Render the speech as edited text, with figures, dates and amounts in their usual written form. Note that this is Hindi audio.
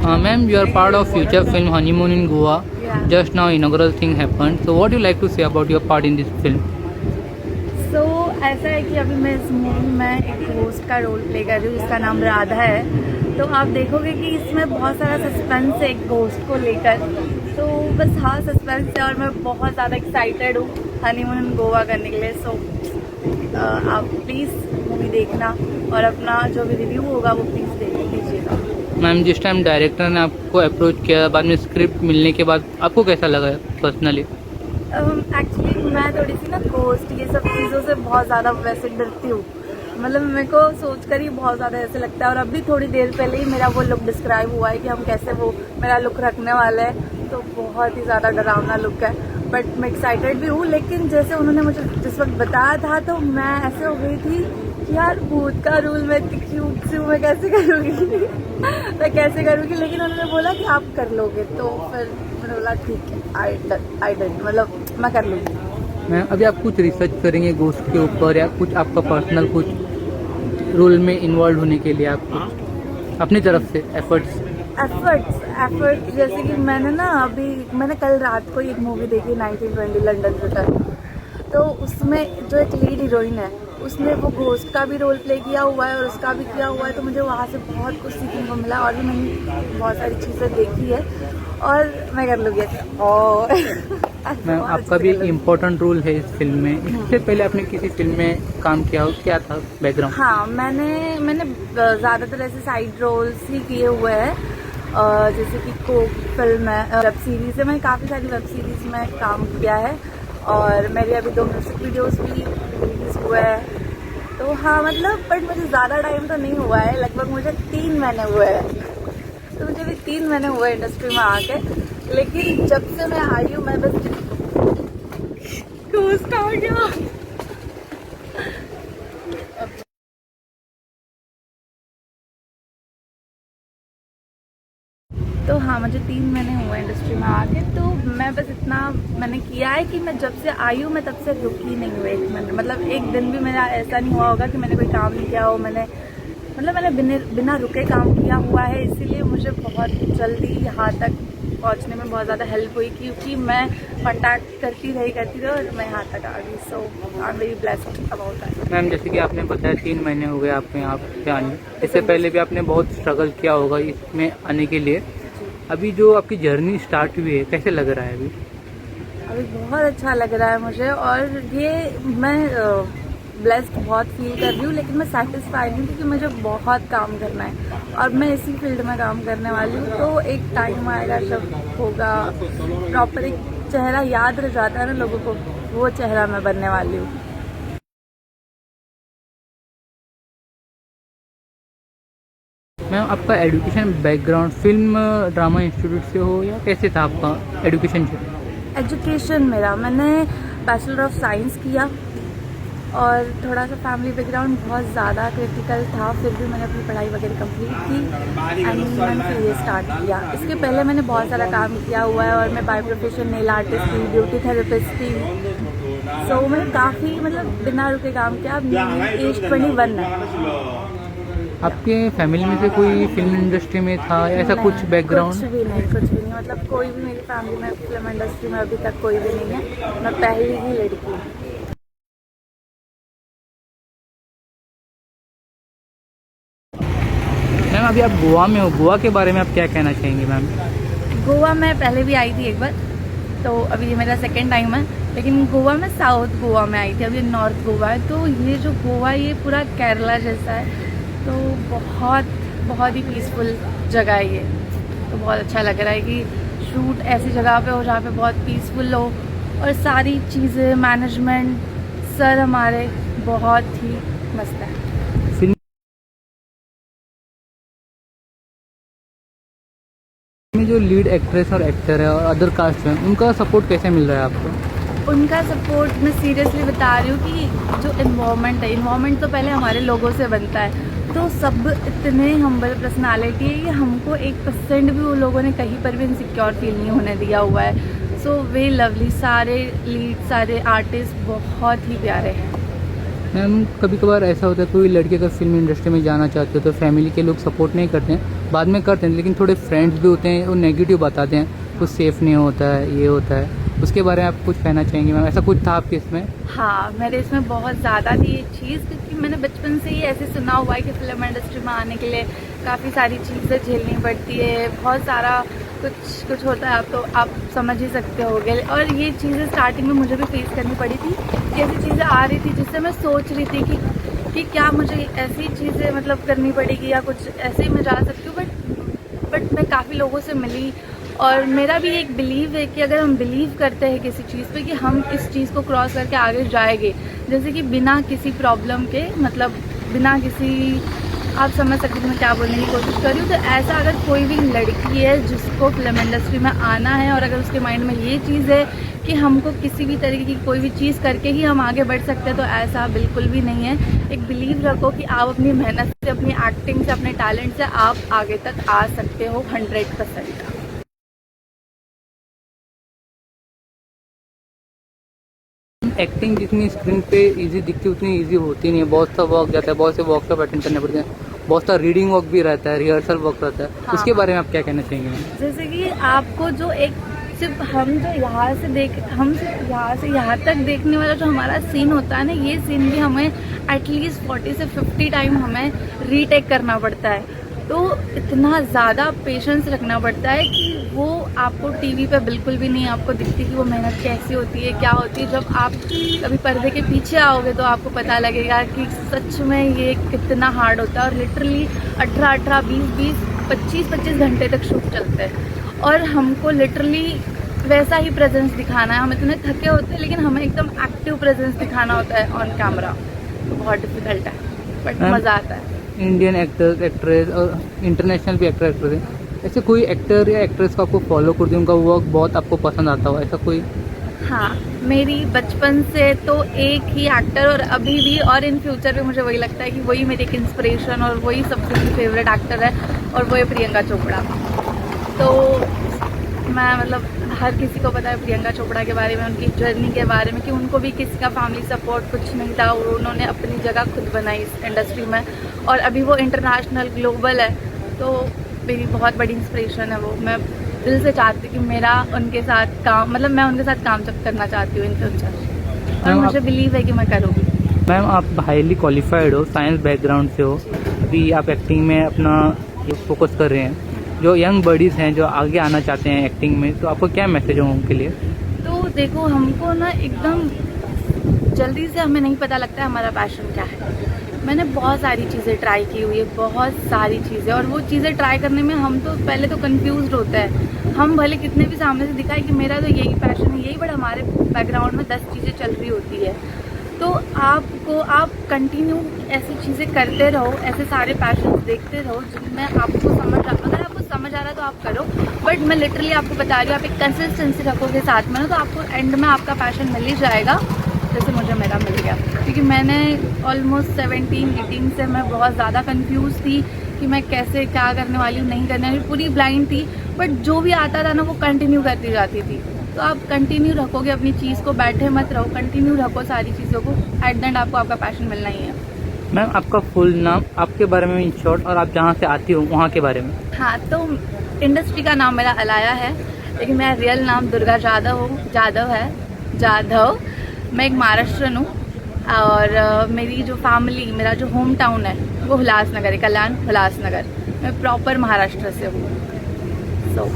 Ma'am, you are part of future film Honeymoon in Goa. Yeah. Just now inaugural thing happened. So what do you like to say about your part in this film? So ऐसा है कि अभी मैं इस मूवी में एक होस्ट का रोल प्ले कर रही हूँ जिसका नाम राधा है। तो आप देखोगे कि इसमें बहुत सारा सस्पेंस है एक घोस्ट को लेकर। तो बस हाँ सस्पेंस है और मैं बहुत ज़्यादा एक्साइटेड हूँ हनीमून इन गोवा करने के लिए। सो आप प्लीज़ मूवी देखना और अपना जो भी रिव्यू होगा वो प्लीज़ देख लीजिएगा। मैम, जिस टाइम डायरेक्टर ने आपको अप्रोच किया, बाद में स्क्रिप्ट मिलने के बाद आपको कैसा लगा पर्सनली? एक्चुअली मैं थोड़ी सी ना घोस्ट ये सब चीज़ों से बहुत ज़्यादा वैसे डरती हूँ। मतलब मेरे को सोच कर ही बहुत ज़्यादा ऐसे लगता है। और अभी थोड़ी देर पहले ही मेरा वो लुक डिस्क्राइब हुआ है कि हम कैसे वो मेरा लुक रखने वाले हैं। तो बहुत ही ज़्यादा डरावना लुक है, बट मैं एक्साइटेड भी हूँ। लेकिन जैसे उन्होंने मुझे जिस वक्त बताया था तो मैं ऐसे हो गई थी कि यार भूत का रोल मैं क्यूट सी हूँ, मैं कैसे करूँगी मैं कैसे करूँगी। लेकिन उन्होंने बोला कि आप कर लोगे, तो फिर मैंने बोला ठीक है, आई डन, मतलब मैं कर लूँगी। मैम, अभी आप कुछ रिसर्च करेंगे घोस्ट के ऊपर या कुछ आपका पर्सनल कुछ रोल में इन्वॉल्व होने के लिए आप कुछ अपनी तरफ से एफर्ट्स जैसे कि मैंने कल रात को एक मूवी देखी 1920 लंदन रिटर्न। तो उसमें जो एक लीड हीरोइन है उसने वो घोस्ट का भी रोल प्ले किया हुआ है और उसका भी किया हुआ है। तो मुझे वहाँ से बहुत कुछ सीखने को मिला और भी मैंने बहुत सारी चीज़ें देखी है और मैं कर लूँगी ऐसे। और मैम, आपका भी एक इम्पोर्टेंट रोल है इस फिल्म में। इससे पहले आपने किसी फिल्म में काम किया हो, क्या था बैकग्राउंड? हाँ, मैंने ज़्यादातर ऐसे साइड रोल्स ही किए हुए हैं। जैसे कि कोक फिल्म है, वेब सीरीज़ है, मैंने काफ़ी सारी वेब सीरीज़ में काम किया है और मेरे अभी 2 म्यूजिक वीडियोस भी रिलीज हुए हैं। तो हाँ मतलब बट मुझे ज़्यादा टाइम तो नहीं हुआ है, लगभग मुझे 3 महीने हुए हैं। तो मुझे भी 3 महीने हुए इंडस्ट्री में आके। लेकिन जब से मैं आई हूँ मैं बस घोस्ट आ गया। तो हाँ मुझे 3 महीने हुए इंडस्ट्री में आके। तो मैं बस इतना मैंने किया है कि मैं जब से आई हूँ मैं तब से रुकी नहीं हुई 1 मिनट। मतलब एक दिन भी मेरा ऐसा नहीं हुआ होगा कि मैंने कोई काम नहीं किया हो। मैंने बिना रुके काम किया हुआ है। इसीलिए मुझे बहुत जल्दी यहाँ तक पहुँचने में बहुत ज़्यादा हेल्प हुई क्योंकि मैं कॉन्टैक्ट करती रही और मैं यहाँ तक आ गई। So I am very blessed about that. Ma'am, जैसे कि आपने बताया 3 महीने हो गए आपको यहाँ पे आने। इससे पहले भी आपने बहुत स्ट्रगल किया होगा इसमें आने के लिए। अभी जो आपकी जर्नी स्टार्ट हुई है, कैसे लग रहा है अभी बहुत अच्छा लग रहा है मुझे। और ये मैं ब्लेस्ड बहुत फील कर रही हूँ। लेकिन मैं सेटिस्फाइड नहीं क्योंकि मुझे बहुत काम करना है और मैं इसी फील्ड में काम करने वाली हूँ। तो एक टाइम आएगा जब होगा प्रॉपर एक चेहरा याद रह जाता है ना लोगों को, वो चेहरा मैं बनने वाली हूँ। मैम, आपका education background film drama institute से हो या कैसे था आपका एजुकेशन? एजुकेशन मैंने बैचलर ऑफ साइंस किया और थोड़ा सा फैमिली बैकग्राउंड बहुत ज़्यादा क्रिटिकल था। फिर भी मैंने अपनी पढ़ाई वगैरह कंप्लीट की एंड मैंने फिर ये स्टार्ट किया। इसके पहले मैंने बहुत सारा काम किया हुआ है और मैं बाय प्रोफेशन नेल आर्टिस्ट थी, ब्यूटी थेरेपिस्ट थी। सो मैंने काफ़ी बिना रुके काम किया। अब मेरी एज 21 है। आपके फैमिली में से कोई फिल्म इंडस्ट्री में था या ऐसा कुछ बैकग्राउंड? कुछ भी नहीं। मतलब कोई भी मेरी फैमिली में फिल्म इंडस्ट्री में अभी तक कोई भी नहीं है। मैं पहली ही लड़की हूँ। मैम, अभी आप गोवा में हो, गोवा के बारे में आप क्या कहना चाहेंगे मैम? गोवा में पहले भी आई थी एक बार, तो अभी ये मेरा 2nd टाइम है। लेकिन गोवा में साउथ गोवा में आई थी, अभी नॉर्थ गोवा है। तो ये जो गोवा ये पूरा केरला जैसा है। तो बहुत ही पीसफुल जगह है ये। तो बहुत अच्छा लग रहा है कि शूट ऐसी जगह पे हो जहाँ पे बहुत पीसफुल हो और सारी चीज़ें मैनेजमेंट सर हमारे बहुत ही मस्त है। में जो लीड एक्ट्रेस और एक्टर है और अदर कास्ट हैं, उनका सपोर्ट कैसे मिल रहा है आपको? उनका सपोर्ट मैं सीरियसली बता रही हूँ कि जो इन्वायरमेंट तो पहले हमारे लोगों से बनता है। तो सब इतने हम्बल पर्सनालिटी है कि हमको 1% भी वो लोगों ने कहीं पर भी इनसिक्योर फील नहीं होने दिया हुआ है। सो वे लवली, सारे लीड सारे आर्टिस्ट बहुत ही प्यारे हैं। मैम, कभी कभार ऐसा होता है कोई लड़की अगर फिल्म इंडस्ट्री में जाना चाहते हो तो फैमिली के लोग सपोर्ट नहीं करते हैं, बाद में करते हैं, लेकिन थोड़े फ्रेंड्स भी होते हैं वो नेगेटिव बताते हैं, कुछ सेफ़ नहीं होता है, ये होता है, उसके बारे में आप कुछ कहना चाहेंगे मैम? ऐसा कुछ था आपके इसमें? हाँ, मेरे इसमें बहुत ज़्यादा थी ये चीज़, क्योंकि मैंने बचपन से ही ऐसे सुना हुआ है कि फिल्म इंडस्ट्री में आने के लिए काफ़ी सारी चीज़ें झेलनी पड़ती है, बहुत सारा कुछ होता है, तो आप समझ ही सकते होगे। और ये चीज़ें स्टार्टिंग में मुझे भी फेस करनी पड़ी थी कि ऐसी चीज़ें आ रही थी जिससे मैं सोच रही थी कि क्या मुझे ऐसी चीज़ें मतलब करनी पड़ेगी या कुछ ऐसे ही मैं जा सकती हूँ। बट मैं काफ़ी लोगों से मिली, और मेरा भी एक बिलीव है कि अगर हम बिलीव करते हैं किसी चीज़ पे कि हम इस चीज़ को क्रॉस करके आगे जाएंगे, जैसे कि बिना किसी प्रॉब्लम के, मतलब बिना किसी, आप समझ सकते हैं मैं क्या बोलने की कोशिश कर रही हूँ। तो ऐसा अगर कोई भी लड़की है जिसको फिल्म इंडस्ट्री में आना है और अगर उसके माइंड में ये चीज़ है कि हमको किसी भी तरीके की कोई भी चीज़ करके ही हम आगे बढ़ सकते हैं, तो ऐसा बिल्कुल भी नहीं है। एक बिलीव रखो कि आप अपनी मेहनत से, अपनी एक्टिंग से, अपने टैलेंट से आप आगे तक आ सकते हो 100%। एक्टिंग जितनी स्क्रीन पे इजी दिखती है उतनी इजी होती नहीं है, बहुत सा वर्क जाता है, बहुत से वर्कशॉप अटेंड करने पड़ते हैं, बहुत सा रीडिंग वर्क भी रहता है, रिहर्सल वर्क रहता है। हाँ, उसके बारे में आप क्या कहना चाहेंगे मैम? जैसे कि आपको जो एक सिर्फ हम सिर्फ यहाँ से यहाँ तक देखने वाला जो हमारा सीन होता है ना, ये सीन भी हमें एटलीस्ट 40 से 50 टाइम हमें रीटेक करना पड़ता है। तो इतना ज़्यादा पेशेंस रखना पड़ता है कि वो आपको टीवी पे बिल्कुल भी नहीं आपको दिखती कि वो मेहनत कैसी होती है, क्या होती है। जब आप कभी पर्दे के पीछे आओगे तो आपको पता लगेगा कि सच में ये कितना हार्ड होता है। और लिटरली 18-18, 20-20, 25-25 घंटे तक शूट चलते हैं, और हमको लिटरली वैसा ही प्रेजेंस दिखाना है। हम इतने थके होते हैं लेकिन हमें एकदम एक्टिव प्रेजेंस दिखाना होता है ऑन कैमरा, तो बहुत डिफिकल्ट है, बट मज़ा आता है। इंडियन एक्टर्स, एक्ट्रेस और इंटरनेशनल भी एक्टर एक्ट्रेस हैं, ऐसे कोई एक्टर या एक्ट्रेस को आपको फॉलो करते हैं, उनका वर्क बहुत आपको पसंद आता हो, ऐसा कोई? हाँ, मेरी बचपन से तो एक ही एक्टर, और अभी भी और इन फ्यूचर भी मुझे वही लगता है कि वही मेरी एक इंस्पिरेशन और वही सबसे फेवरेट एक्टर है, और वो है प्रियंका चोपड़ा। तो मैं मतलब हर किसी को पता है प्रियंका चोपड़ा के बारे में, उनकी जर्नी के बारे में, कि उनको भी किसी का फैमिली सपोर्ट कुछ नहीं था, और उन्होंने अपनी जगह खुद बनाई इस इंडस्ट्री में, और अभी वो इंटरनेशनल ग्लोबल है। तो मेरी बहुत बड़ी इंस्पिरेशन है वो। मैं दिल से चाहती हूँ कि मेरा उनके साथ काम, मतलब मैं उनके साथ काम करना चाहती हूँ इन फ्यूचर, और मुझे बिलीव है कि मैं करूँगी। मैम, आप हाईली क्वालिफाइड हो, साइंस बैकग्राउंड से हो, अभी आप एक्टिंग में अपना फोकस कर रहे हैं। जो यंग बडीज़ हैं जो आगे आना चाहते हैं एक्टिंग में, तो आपको क्या मैसेज हो उनके लिए? तो देखो, हमको ना एकदम जल्दी से हमें नहीं पता लगता है हमारा पैशन क्या है। मैंने बहुत सारी चीज़ें ट्राई की हुई है, बहुत सारी चीज़ें, और वो चीज़ें ट्राई करने में हम तो पहले तो कंफ्यूज्ड होते हैं। हम भले कितने भी सामने से दिखाए कि मेरा तो यही पैशन है, यही, बट हमारे बैकग्राउंड में 10 चीज़ें चल रही होती है। तो आप कंटिन्यू ऐसी चीज़ें करते रहो, ऐसे सारे पैशन देखते रहो जिनमें आपको अगर आपको समझ आ रहा है तो आप करो। बट मैं लिटरली आपको बता रही हूँ, आप एक कंसिस्टेंसी रखोगे साथ में ना, तो आपको एंड में आपका पैशन मिल ही जाएगा, जैसे मुझे मेरा मिल गया। क्योंकि मैंने ऑलमोस्ट 17-18 से मैं बहुत ज़्यादा कंफ्यूज थी कि मैं कैसे क्या करने वाली हूँ, नहीं करने वाली, पूरी ब्लाइंड थी। बट जो भी आता था ना वो कंटिन्यू करती जाती थी। तो आप कंटिन्यू रखोगे अपनी चीज़ को, बैठे मत रहो, कंटिन्यू रखो सारी चीज़ों को, एट द एंड आपको आपका पैशन मिलना ही है। मैम, आपका फुल नाम, आपके बारे में इन शॉर्ट, और आप जहाँ से आती हो वहाँ के बारे में? हाँ, तो इंडस्ट्री का नाम मेरा अलाया है, लेकिन मेरा रियल नाम दुर्गा जाधव है। मैं एक महाराष्ट्रन हूँ, और मेरी जो फैमिली, मेरा जो होम टाउन है वो उल्लासनगर है, कल्याण उल्लासनगर। मैं प्रॉपर महाराष्ट्र से हूँ। सो